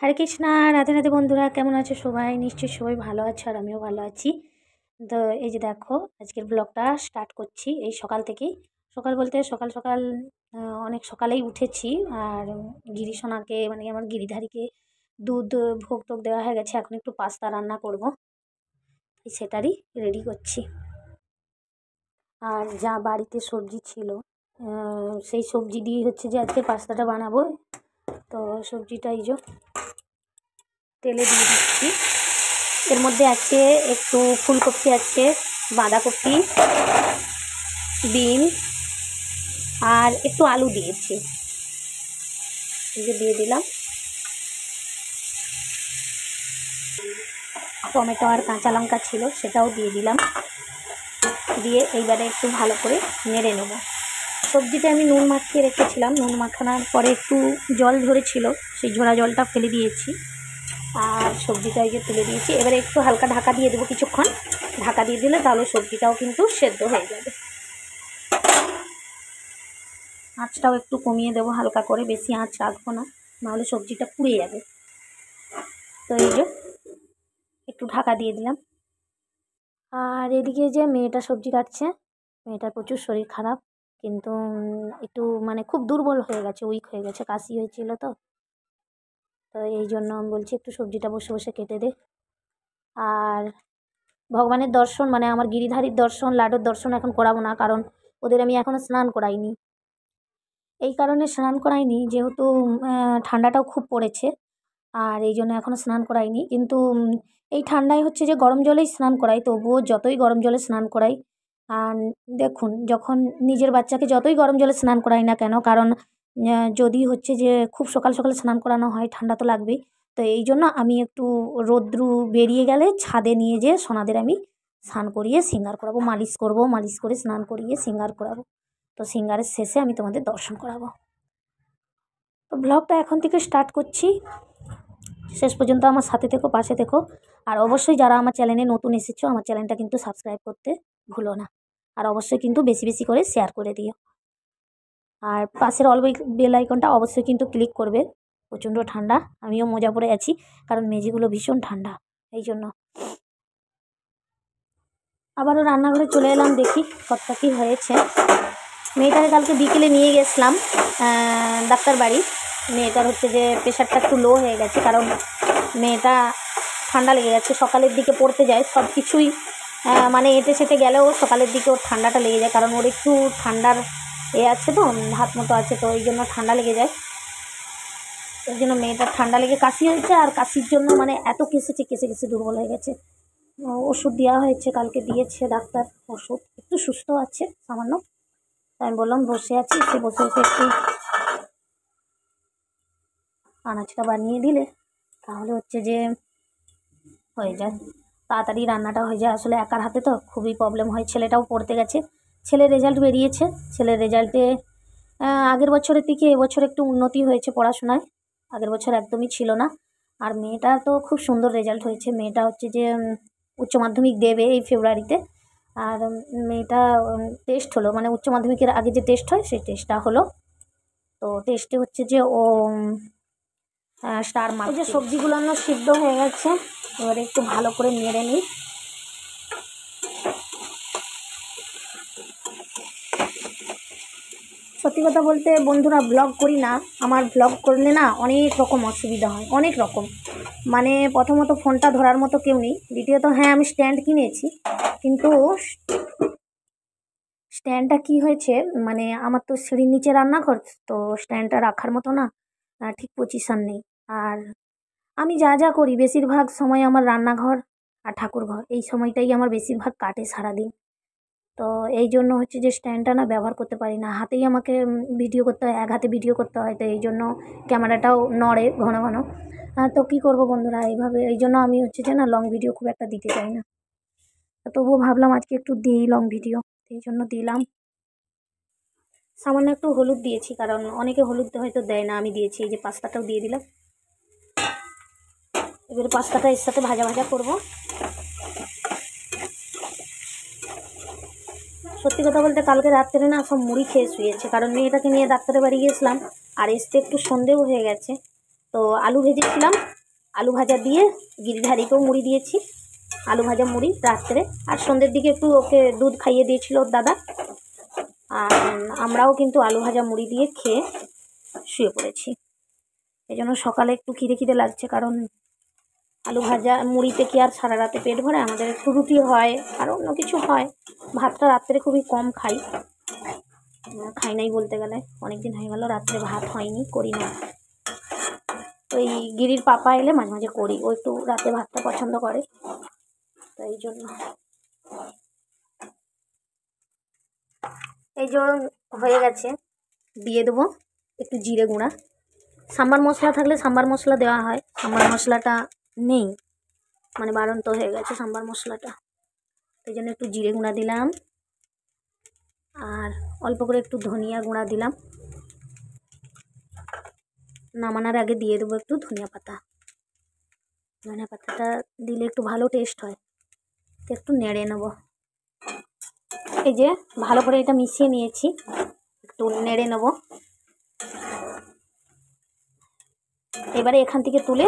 হরে কৃষ্ণা, রাধে রাধে বন্ধুরা, কেমন আছো সবাই? নিশ্চয়ই সবাই ভালো আছো আর আমিও ভালো আছি। তো এই যে দেখো, আজকের ব্লগটা স্টার্ট করছি এই সকাল থেকেই। সকাল বলতে সকাল সকাল অনেক সকালেই উঠেছি। আর গিরিশোনাকে মানে আমার গিরিধারীকে দুধ ভোগ টোগ দেওয়া হয়ে গেছে। এখন একটু পাস্তা রান্না করব, সেটারই রেডি করছি। আর যা বাড়িতে সবজি ছিল সেই সবজি দিয়ে হচ্ছে যে আজকে পাস্তাটা বানাবো। তো সবজিটা এই যে তেলে দিয়ে দিচ্ছি। এর মধ্যে আছে একটু ফুলকপি, আছে বাঁধাকপি, বিন আর একটু আলু দিয়েছি। এই যে দিয়ে দিলাম টমেটো আর কাঁচা লঙ্কা ছিল, সেটাও দিয়ে দিলাম। দিয়ে এইবারে একটু ভালো করে নেড়ে নেব। সবজিতে আমি নুন মাখিয়ে রেখেছিলাম, নুন মাখানোর পরে একটু জল ঝরেছিল, সেই ঝরা জলটা ফেলে দিয়েছি। আর সবজিটা এই যে তুলে দিয়েছি। এবারে একটু হালকা ঢাকা দিয়ে দেবো কিছুক্ষণ। ঢাকা দিয়ে দিলে তাহলে সবজিটাও কিন্তু সেদ্ধ হয়ে যাবে। আঁচটাও একটু কমিয়ে দেবো হালকা করে, বেশি আঁচ রাখবো না, নাহলে সবজিটা পুড়ে যাবে। তো এই যে একটু ঢাকা দিয়ে দিলাম। আর এদিকে যে মেয়েটা সবজি কাটছে, মেয়েটার প্রচুর শরীর খারাপ, কিন্তু একটু মানে খুব দুর্বল হয়ে গেছে, উইক হয়ে গেছে, কাশি হয়েছিল। তো এই জন্য আমি বলছি একটু সবজিটা বসে বসে কেটে দে। আর ভগবানের দর্শন মানে আমার গিরিধারীর দর্শন, লাডুর দর্শন এখন করাবো না, কারণ ওদের আমি এখনও স্নান করাইনি। এই কারণে স্নান করাইনি যেহেতু ঠান্ডাটাও খুব পড়েছে, আর এই জন্য এখনও স্নান করাইনি। কিন্তু এই ঠান্ডায় হচ্ছে যে গরম জলেই স্নান করাই, তবুও যতই গরম জলে স্নান করাই, আর দেখুন যখন নিজের বাচ্চাকে যতই গরম জলে স্নান করাই না কেন, কারণ যদি হচ্ছে যে খুব সকাল সকাল স্নান করানো হয় ঠান্ডা তো লাগবেই। তো এই জন্য আমি একটু রোদ্রু বেরিয়ে গেলে ছাদে নিয়ে যেয়ে সোনাদের আমি স্নান করিয়ে সিঙ্গার করাবো, মালিশ করব, মালিশ করে স্নান করিয়ে সিঙ্গার করাবো। তো সিঙ্গারের শেষে আমি তোমাদের দর্শন করাবো। তো ব্লগটা এখন থেকে স্টার্ট করছি, শেষ পর্যন্ত আমার সাথে থেকো, পাশে থেকো। আর অবশ্যই যারা আমার চ্যানেলে নতুন এসেছো, আমার চ্যানেলটা কিন্তু সাবস্ক্রাইব করতে ভুলো না। আর অবশ্যই কিন্তু বেশি বেশি করে শেয়ার করে দিও। আর পাশের অল বেল আইকনটা অবশ্যই কিন্তু ক্লিক করবে। প্রচণ্ড ঠান্ডা, আমিও মোজা পরে আছি, কারণ মেঝেগুলো ভীষণ ঠান্ডা, এই জন্য। আবারও রান্নাঘরে চলে এলাম, দেখি কতটা কী হয়েছে। মেয়েটাকে কালকে বিকেলে নিয়ে গেছিলাম ডাক্তার বাড়ি। মেয়েটার হচ্ছে যে প্রেশারটা একটু লো হয়ে গেছে, কারণ মেয়েটা ঠান্ডা লেগে যাচ্ছে, সকালের দিকে পড়তে যায়, সব কিছুই মানে এঁটে সেটে গেলেও সকালের দিকে ওর ঠান্ডাটা লেগে যায়, কারণ ওর একটু ঠান্ডার আছে তো, হাত মতো আছে, তো এই জন্য ঠান্ডা লেগে যায়। ওই জন্য মেয়েটার ঠান্ডা লেগে কাশি হয়েছে, আর কাশির জন্য মানে এত কেসেছে, কেসে কেসে দুর্বল হয়ে গেছে। ওষুধ দেওয়া হয়েছে, কালকে দিয়েছে ডাক্তার ওষুধ, একটু সুস্থ আছে সামান্য। আমি বললাম বসে আছি, সে বসে বসে একটু আনাজটা বানিয়ে দিলে তাহলে হচ্ছে যে হয়ে যায়, তাড়াতাড়ি রান্নাটা হয়ে যায়। আসলে একার হাতে তো খুবই প্রবলেম হয়। ছেলেটাও পড়তে গেছে, ছেলের রেজাল্ট বেরিয়েছে। ছেলের রেজাল্টে আগের বছরের থেকে এবছর একটু উন্নতি হয়েছে পড়াশোনায়, আগের বছর একদমই ছিল না। আর মেয়েটা তো খুব সুন্দর রেজাল্ট হয়েছে। মেয়েটা হচ্ছে যে উচ্চ মাধ্যমিক দেবে এই ফেব্রুয়ারিতে। আর মেয়েটা টেস্ট হলো, মানে উচ্চ মাধ্যমিকের আগে যে টেস্ট হয় সেই টেস্টটা হলো। তো টেস্টে হচ্ছে যে ও স্টার মার্ক। যে সবজিগুলো সিদ্ধ হয়ে গেছে, এবারে একটু ভালো করে নেড়ে নিই। সত্যি কথা বলতে বন্ধুরা, ব্লগ করি না, আমার ব্লগ করলে না অনেক রকম অসুবিধা হয়, অনেক রকম। মানে প্রথমত ফোনটা ধরার মতো কেউ নেই, দ্বিতীয়ত হ্যাঁ আমি স্ট্যান্ড কিনেছি, কিন্তু স্ট্যান্ডটা কি হয়েছে, মানে আমার তো সিঁড়ির নিচে রান্নাঘর, তো স্ট্যান্ডটা রাখার মতো না ঠিক পজিশান নেই। আর আমি যা যা করি বেশিরভাগ সময় আমার রান্নাঘর আর ঠাকুরঘর, এই সময়টাই আমার বেশিরভাগ কাটে সারাদিন। তো এই জন্য হচ্ছে যে স্ট্যান্ডটা না ব্যবহার করতে পারি না, হাতেই আমাকে ভিডিও করতে হয়, এক হাতে ভিডিও করতে হয়, তো এই জন্য ক্যামেরাটাও নড়ে ঘন ঘন। তো কী করবো বন্ধুরা, এইভাবে এই জন্য আমি হচ্ছে যে না লং ভিডিও খুব একটা দিতে চাই না। তবুও ভাবলাম আজকে একটু দিই লং ভিডিও, এই জন্য দিলাম। সামান্য একটু হলুদ দিয়েছি, কারণ অনেকে হলুদ হয়তো দেয় না, আমি দিয়েছি। এই যে পাস্তাটাও দিয়ে দিলাম। এবারে পাস্তাটা এর সাথে ভাজা ভাজা করবো। সত্যি কথা বলতে কালকে রাত্রে না সব মুড়ি খেয়ে শুয়েছে, কারণ মেয়েটাকে নিয়ে ডাক্তারের বাড়ি গিয়েছিলাম, আর আসতে একটু সন্ধেও হয়ে গেছে। তো আলু ভেজেছিলাম, আলু ভাজা দিয়ে গিরিধারীকেও মুড়ি দিয়েছি, আলু ভাজা মুড়ি রাত্রে। আর সন্ধ্যের দিকে একটু ওকে দুধ খাইয়ে দিয়েছিল ওর দাদা। আর আমরাও কিন্তু আলু ভাজা মুড়ি দিয়ে খেয়ে শুয়ে পড়েছি। এই জন্য সকালে একটু খিদে খিদে লাগছে, কারণ আলু ভাজা মুড়িতে কি আর সারা রাতে পেট ভরে? আমাদের একটু রুটি হয় আর অন্য কিছু হয়। ভাতটা রাত্রে খুবই কম খাই নাই বলতে গেলে, অনেকদিন হয়ে গেল রাত্রে ভাত হয়নি, করি না। ওই গিরির পাপা এলে মাঝে মাঝে করি, ও একটু রাতে ভাতটা পছন্দ করে, তো এই জন্য। এই যে হয়ে গেছে, দিয়ে দেবো একটু জিরে গুঁড়া। সাম্বার মশলা থাকলে সাম্বার মশলা দেওয়া হয়, সাম্বার মশলাটা নেই, মানে বাড়ন্ত হয়ে গেছে সাম্বার মশলাটা, এই জন্য একটু জিরে গুঁড়া দিলাম। আর অল্প করে একটু ধনিয়া গুঁড়া দিলাম। নামানোর আগে দিয়ে দেবো একটু ধনিয়া পাতা। ধনিয়া পাতাটা দিলে একটু ভালো টেস্ট হয়। একটু নেড়ে নেব। এই যে ভালো করে এটা মিশিয়ে নিয়েছি, একটু নেড়ে নেব। এবারে এখান থেকে তুলে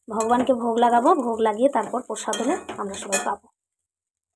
ভগবানকে ভোগ লাগাবো, ভোগ লাগিয়ে তারপর প্রসাদ হলে আমরা সবাই পাবো।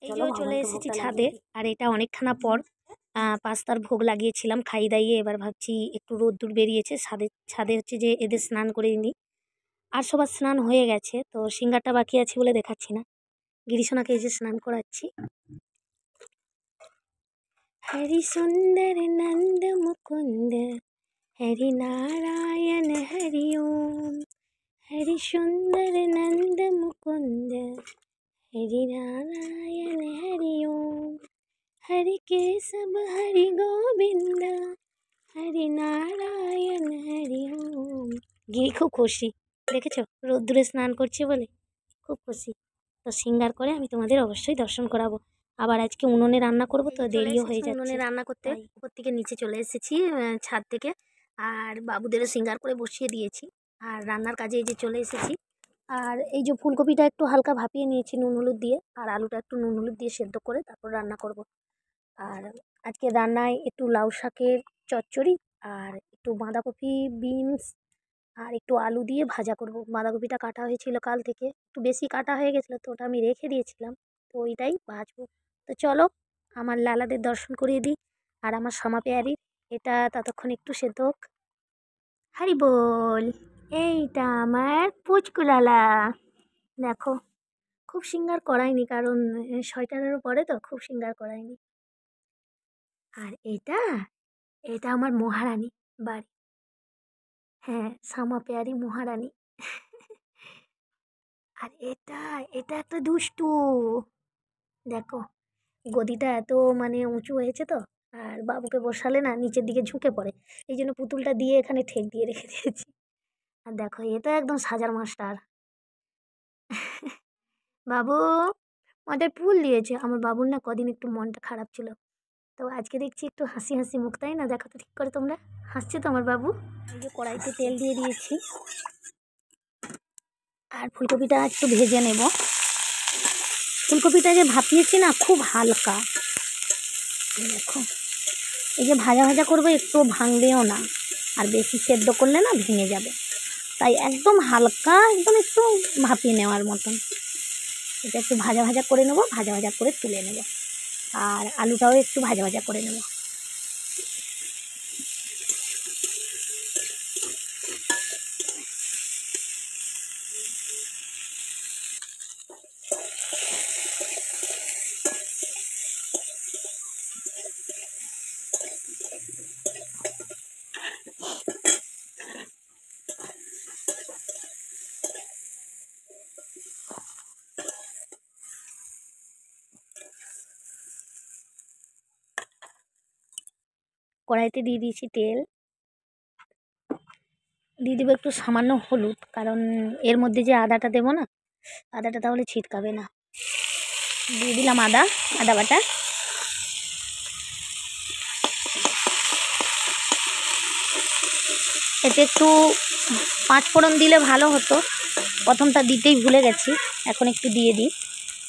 এই যে চলে এসেছি ছাদে, আর এটা অনেকখানা পর পাস্তার ভোগ লাগিয়েছিলাম খাই দাইয়ে। এবার ভাবছি একটু রোদ্দুর বেরিয়েছে, ছাদে হচ্ছে যে এদের স্নান করে নিই। আর সবার স্নান হয়ে গেছে, তো সিঙ্গারটা বাকি আছে বলে দেখাচ্ছি না। গিরিশোনাকে এই যে স্নান করাচ্ছি। হরি সুন্দর নন্দ মুকুন্দ হরি নারায়ণ হরি ওম। হরি সুন্দর নন্দ মুকুন্দ হরি নারায়ণ হরি ওম। হরি কেশব হরি গোবিন্দ হরি নারায়ণ হরি ওম। গিরি খুব খুশি, দেখেছো রোদ্দুরে স্নান করছে বলে খুব খুশি। তো সিঙ্গার করে আমি তোমাদের অবশ্যই দর্শন করাবো। আবার আজকে উনুনে রান্না করব, তো দেরিও হয়ে যাচ্ছে উনুনে রান্না করতে। উপর থেকে নিচে চলে এসেছি ছাদ থেকে, আর বাবুদেরও সিঙ্গার করে বসিয়ে দিয়েছি, আর রান্নার কাজে এই যে চলে এসেছি। আর এই যে ফুলকপিটা একটু হালকা ভাপিয়ে নিয়েছি নুন হলুদ দিয়ে, আর আলুটা একটু নুন হলুদ দিয়ে সেদ্ধ করে তারপর রান্না করব। আর আজকে রান্নায় একটু লাউ শাকের চচ্চড়ি, আর একটু বাঁধাকপি বিনস আর একটু আলু দিয়ে ভাজা করব। বাঁধাকপিটা কাটা হয়েছিল কাল থেকে, একটু বেশি কাটা হয়ে গেছিলো, তো ওটা আমি রেখে দিয়েছিলাম, তো ওইটাই ভাজবো। তো চলো আমার লালাদের দর্শন করিয়ে দিই, আর আমার শ্যামা পেয়ারির এটা ততক্ষণ একটু সেদ্ধ হোক। হারি বল, এইটা আমার পুচকু লালা। দেখো খুব সিঙ্গার করায়নি, কারণ সোয়েটারেরও পরে তো খুব সিঙ্গার করায়নি। আর এটা এটা আমার মহারানী বাড়ি, হ্যাঁ শ্যামা পেয়ারি মহারানী। আর এটা এটা একটা দুষ্টু, দেখো গদিটা এত মানে উঁচু হয়েছে তো, আর বাবুকে বসালে না নিচের দিকে ঝুঁকে পড়ে, এই জন্য পুতুলটা দিয়ে এখানে ঠেক দিয়ে রেখে দিয়েছি। আর দেখো এটা একদম সাজার মাস্টার। বাবু মাথায় ফুল দিয়েছে। আমার বাবুর না কদিন একটু মনটা খারাপ ছিল, তো আজকে দেখছি একটু হাসি হাসি মুখ, তাই না? দেখো তো ঠিক করে তোমরা, হাসছে তো আমার বাবু। এই যে কড়াইতে তেল দিয়ে দিয়েছি, আর ফুলকপিটা একটু ভেজে নেব। ফুলকপিটা যে ভাপিয়েছি না খুব হালকা, দেখো এই যে ভাজা ভাজা করবো একটু ভাঙবেও না, আর বেশি সেদ্ধ করলে না ভেঙে যাবে, তাই একদম হালকা একদম একটু ভাপিয়ে নেওয়ার মতন এটা একটু ভাজা ভাজা করে নেব, ভাজা ভাজা করে তুলে নেব। আর আলুটাও একটু ভাজা ভাজা করে নেব। কড়াইতে দিয়ে দিয়েছি তেল, দিয়ে দেবো একটু সামান্য হলুদ, কারণ এর মধ্যে যে আদাটা দেবো না, আদাটা তাহলে ছিটকাবে না। দিয়ে দিলাম আদা বাটা। এতে একটু পাঁচ ফোড়ন দিলে ভালো হতো, প্রথমটা দিতেই ভুলে গেছি, এখন একটু দিয়ে দিই।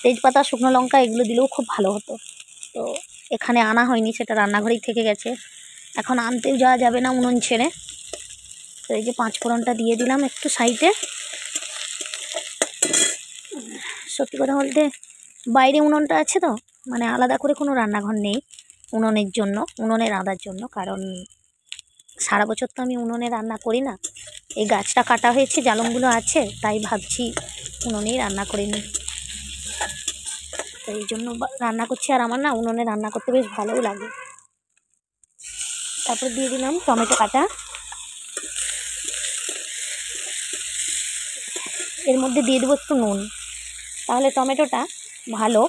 তেজপাতা শুকনো লঙ্কা এগুলো দিলেও খুব ভালো হতো, তো এখানে আনা হয়নি, সেটা রান্নাঘরেই থেকে গেছে, এখন আনতেও যাওয়া যাবে না উনুন ছেড়ে, তো এই যে 5 ফোড়নটা দিয়ে দিলাম একটু সাইডে। সত্যি কথা বলতে বাইরে উনুনটা আছে তো, মানে আলাদা করে কোনো রান্নাঘর নেই উনুনের জন্য, উনুনে রাঁধার জন্য। কারণ সারা বছর তো আমি উনুনে রান্না করি না, এই গাছটা কাটা হয়েছে, জালংগুলো আছে, তাই ভাবছি উনুনেই রান্না করে নিই। তো এই জন্য রান্না করছি। আর আমার না উনুনে রান্না করতে বেশ ভালোও লাগে। তারপর দিয়ে দিলাম টমেটো কাটা। এর মধ্যে দিয়ে দেবো একটু নুন, তাহলে টমেটোটা ভালো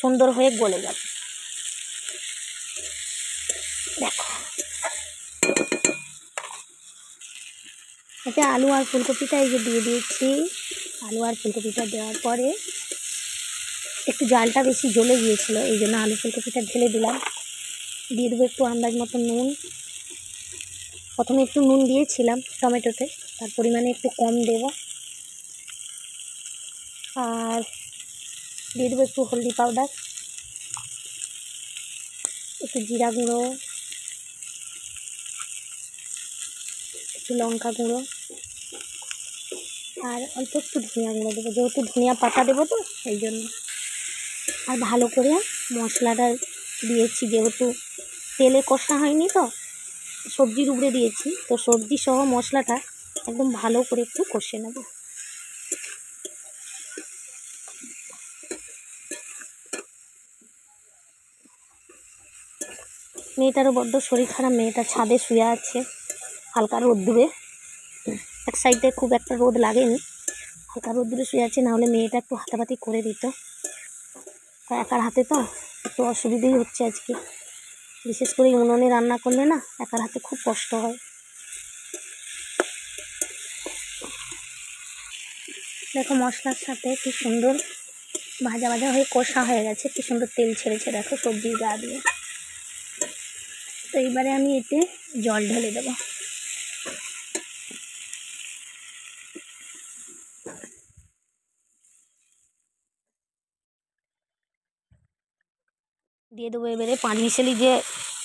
সুন্দর হয়ে গলে যাবে। দেখো, এতে আলু আর ফুলকপিটা এই যে দিয়ে দিয়েছি। আলু আর ফুলকপিটা দেওয়ার পরে একটু জালটা বেশি জ্বলে গিয়েছিল, এই জন্য আলু ফুলকপিটা ঢেলে দিলাম। দিয়ে দেবো একটু আন্দাজ মতো নুন। প্রথমে একটু নুন দিয়েছিলাম টমেটোতে, তার পরিমাণে একটু কম দেব। আর দিয়ে দেবো একটু হলদি পাউডার, একটু জিরা গুঁড়ো, একটু লঙ্কা গুঁড়ো, আর অল্প একটু ধনিয়া গুঁড়ো দেবো, যেহেতু ধনিয়া পাতা দেবো তো এই জন্য। আর ভালো করে মশলাটা দিয়েছি, যেহেতু তেলে কষা হয়নি তো, সবজির উপরে দিয়েছি, তো সবজি সহ মশলাটা একদম ভালো করে একটু কষে নেব। মেয়েটারও বড্ড শরীর খারাপ, মেয়েটা ছাদে শুয়ে আছে হালকা রোদ্দুরে। এক সাইডে খুব একটা রোদ লাগেনি, হালকা রোদ্দুরে শুয়ে আছে, নাহলে মেয়েটা একটু হাতাপাতি করে দিত। একার হাতে তো একটু অসুবিধেই হচ্ছে আজকে, বিশেষ করে উনুনে রান্না করলে না একার হাতে খুব কষ্ট হয়। দেখো মশলার সাথে কি সুন্দর ভাজা ভাজা হয়ে কষা হয়ে গেছে, কি সুন্দর তেল ছেড়েছে দেখো সবজির গা দিয়ে। তো এইবারে আমি এতে জল ঢেলে দেবো। দিয়ে দেবো এবারে 5 মিশালি যে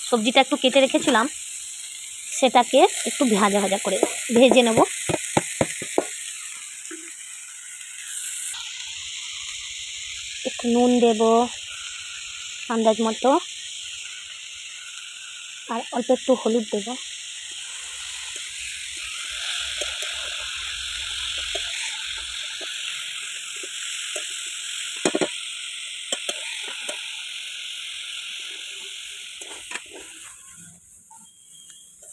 সবজিটা একটু কেটে রেখেছিলাম সেটাকে একটু ভাজা ভাজা করে ভেজে নেব। একটু নুন দেব আন্দাজ মতো, আর অল্প একটু হলুদ দেব।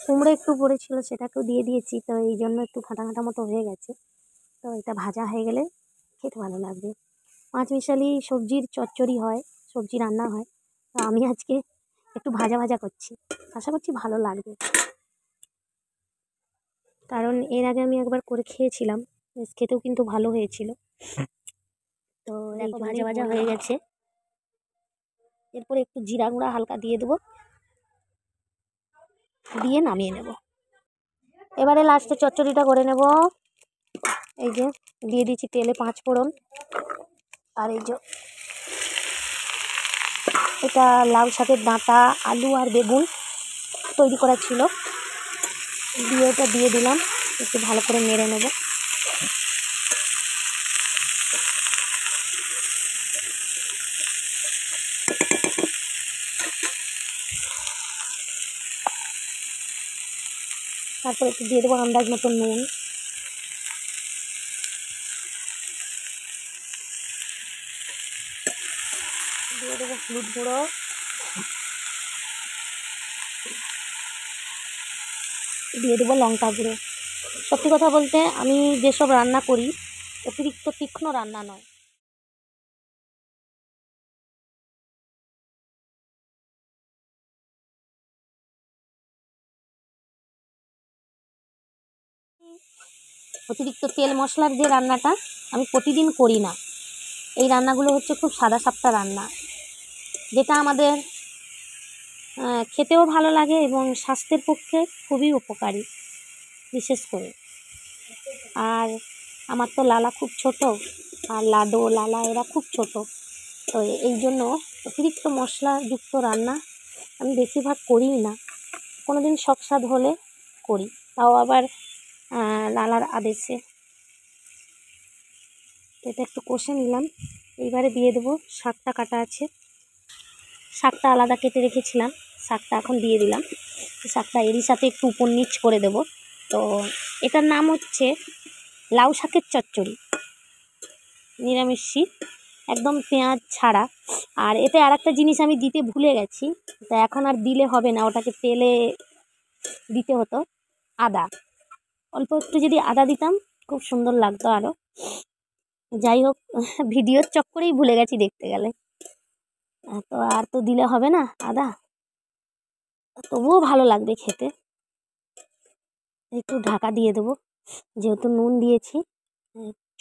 কুমড়ো একটু পড়েছিল, সেটাকেও দিয়ে দিয়েছি, তো এই জন্য একটু ঘাঁটা ঘাঁটা মতো হয়ে গেছে। তো এটা ভাজা হয়ে গেলে খেতে ভালো লাগবে। 5 মিশালি সবজির চচ্চড়ি হয়, সবজি রান্না হয়, তো আমি আজকে একটু ভাজা ভাজা করছি, আশা করছি ভালো লাগবে। কারণ এর আগে আমি একবার করে খেয়েছিলাম, বেশ খেতেও কিন্তু ভালো হয়েছিল। তো দেখো ভাজা ভাজা হয়ে গেছে। এরপরে একটু জিরা গুঁড়া হালকা দিয়ে দেবো, দিয়ে নামিয়ে নেব। এবারে লাস্টে চচ্চড়িটা করে নেব। এই যে দিয়ে দিচ্ছি তেলে 5 ফোড়ন, আর এই যে এটা লাউ শাকের ডাঁটা, আলু আর বেগুন তৈরি করা ছিল, দিয়ে এটা দিয়ে দিলাম, একটু ভালো করে নেড়ে নেব। তারপর একটু দিয়ে দেবো আন্দাজ মতো নুন, দিয়ে দেবো হলুদ গুঁড়ো, দিয়ে দেবো লঙ্কা গুঁড়ো। সত্যি কথা বলতে আমি যেসব রান্না করি অতিরিক্ত তীক্ষ্ণ রান্না নয়। অতিরিক্ত তেল মশলার যে রান্নাটা আমি প্রতিদিন করি না। এই রান্নাগুলো হচ্ছে খুব সাদা সাপটা রান্না, যেটা আমাদের খেতেও ভালো লাগে এবং স্বাস্থ্যের পক্ষে খুবই উপকারী বিশেষ করে। আর আমার তো লালা খুব ছোট, আর লাডো লালা এরা খুব ছোট, তো এই জন্য অতিরিক্ত মশলাযুক্ত রান্না আমি বেশিরভাগ করিই না। কোনো দিন শখ সাধ হলে করি, তাও আবার লালার আদেশে। এটা একটু কষে নিলাম। এইবারে দিয়ে দেবো শাকটা কাটা আছে, শাকটা আলাদা কেটে রেখেছিলাম, শাকটা এখন দিয়ে দিলাম। শাকটা এরই সাথে একটু উপর নিচ করে দেবো। তো এটার নাম হচ্ছে লাউ শাকের চচ্চড়ি, নিরামিষি, একদম পেঁয়াজ ছাড়া। আর এতে আর একটা জিনিস আমি দিতে ভুলে গেছি, তা এখন আর দিলে হবে না, ওটাকে তেলে দিতে হতো, আদা। অল্প একটু যদি আদা দিতাম খুব সুন্দর লাগতো আরও। যাই হোক, ভিডিওর চক্করেই ভুলে গেছি দেখতে গেলে। তো আর তো দিলে হবে না আদা, তবুও ভালো লাগবে খেতে। একটু ঢাকা দিয়ে দেবো, যেহেতু নুন দিয়েছি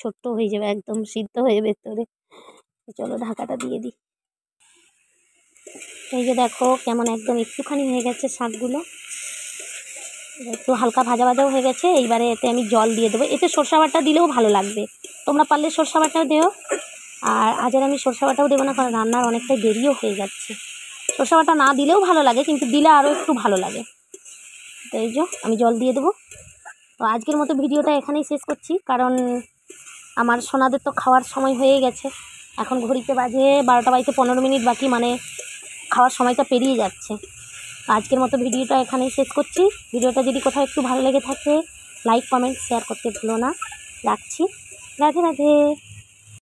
ছোট্ট হয়ে যাবে, একদম সিদ্ধ হয়ে ভেতরে। চলো ঢাকাটা দিয়ে দিই। এই যে দেখো কেমন একদম একটুখানি হয়ে গেছে শাকগুলো, একটু হালকা ভাজা ভাজাও হয়ে গেছে। এইবারে এতে আমি জল দিয়ে দেবো। এতে সরষা বাটা দিলেও ভালো লাগবে, তোমরা পারলে সরষা বাটাও দেও। আর আজ আর আমি সরষা বাটাও দেবো না, কারণ রান্নার অনেকটাই দেরিও হয়ে যাচ্ছে। সরষা বাটা না দিলেও ভালো লাগে, কিন্তু দিলে আরও একটু ভালো লাগে। তো এই যে আমি জল দিয়ে দেবো। তো আজকের মতো ভিডিওটা এখানেই শেষ করছি, কারণ আমার সোনাদের তো খাওয়ার সময় হয়ে গেছে। এখন ঘড়িতে বাজে 12টা বাজতে 15 মিনিট বাকি, মানে খাওয়ার সময়টা পেরিয়ে যাচ্ছে। আজকের মতো ভিডিওটা এখানেই শেষ করছি। ভিডিওটা যদি কোথাও একটু ভালো লেগে থাকে লাইক কমেন্ট শেয়ার করতে ভুলো না। রাখছি, রাধে রাধে।